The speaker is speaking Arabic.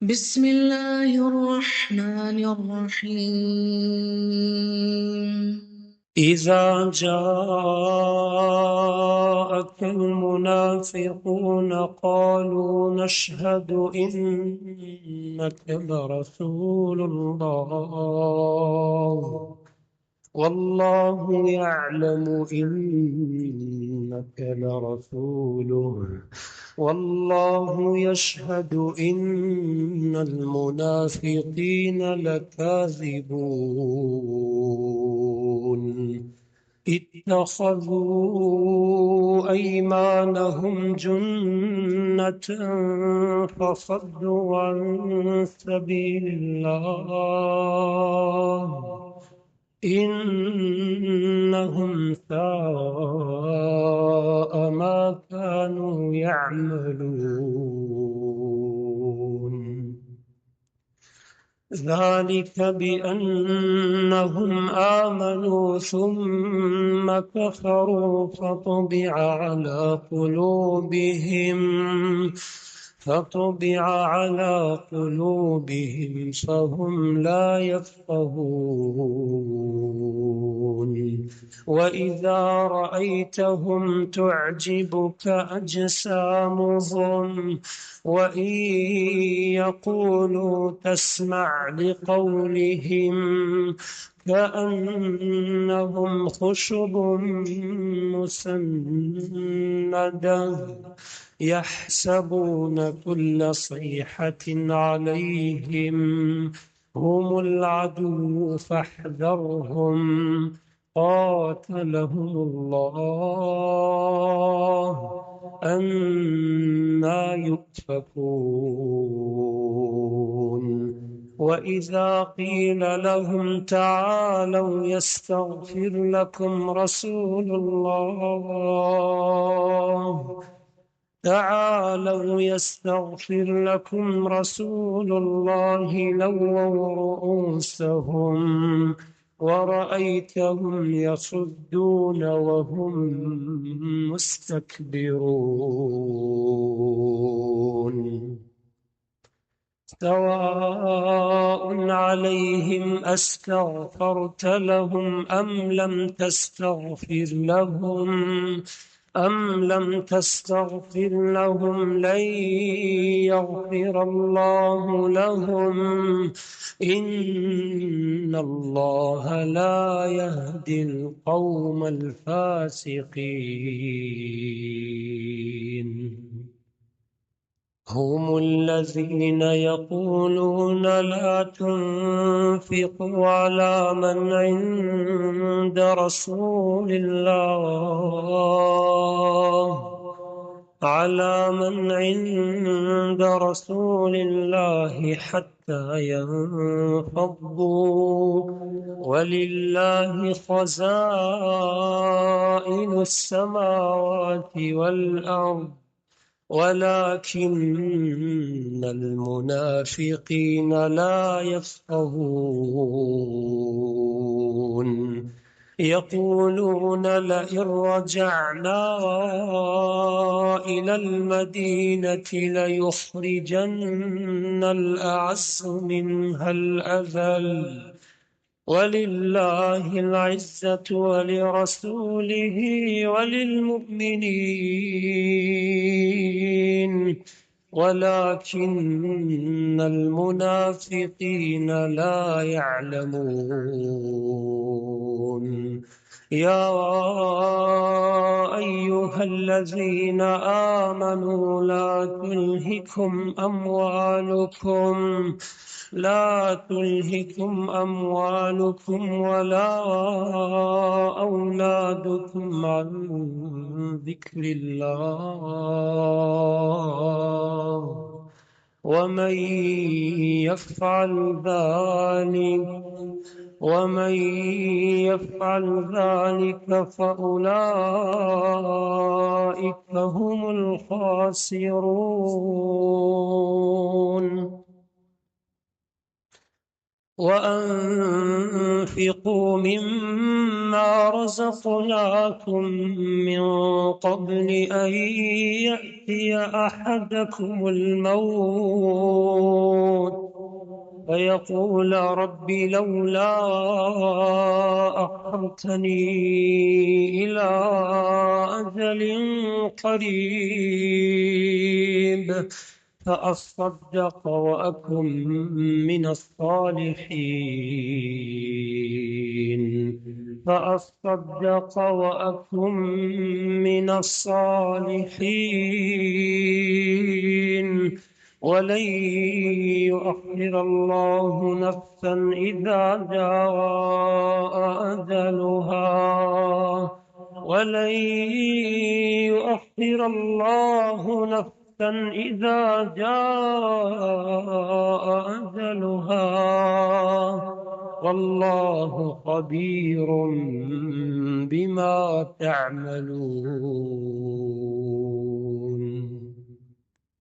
بسم الله الرحمن الرحيم. إذا جاءك المنافقون قالوا نشهد إنك لرسول الله والله يعلم إنك لرسوله والله يشهد إن المنافقين لكاذبون اتخذوا أيمانهم جنة فصدوا عن سبيل الله إنهم ساء ما كانوا يعملون ذلك بأنهم آمنوا ثم كفروا فطبع على قلوبهم فهم لا يفقهون وإذا رأيتهم تعجبك أجسامهم وإن يقولوا تسمع لقولهم كأنهم خشب مسندة يحسبون كل صيحة عليهم هم العدو فاحذرهم قاتلهم الله أنى يؤفكون وإذا قيل لهم تعالوا يستغفر لكم رسول الله لووا رؤوسهم ورأيتهم يصدون وهم مستكبرون سواء عليهم أستغفرت لهم أم لم تستغفر لهم لن يغفر الله لهم إن الله لا يهدي القوم الفاسقين هم الذين يقولون لا تنفقوا على من عند رسول الله حتى ينفضوا ولله خزائن السماوات والأرض ولكن المنافقين لا يفقهون يقولون لئن رجعنا إلى المدينة ليخرجن الأعز منها الأذل ولله العزة ولرسوله وللمؤمنين ولكن المنافقين لا يعلمون يا أيها الذين آمنوا لا تلهكم أموالكم ولا أولادكم عن ذكر الله ومن يفعل ذلك فأولئك هم الخاسرون وأنفقوا مما رزقناكم من قبل أن يأتي أحدكم الموت فيقول رب لولا أخرتني إلى أجل قريب فأصدق وأكن من الصالحين ولن يؤخر الله نفسا إذا جاء أجلها ولن يؤخر الله نفسا إذا جاء أجلها والله خبير بما تعملون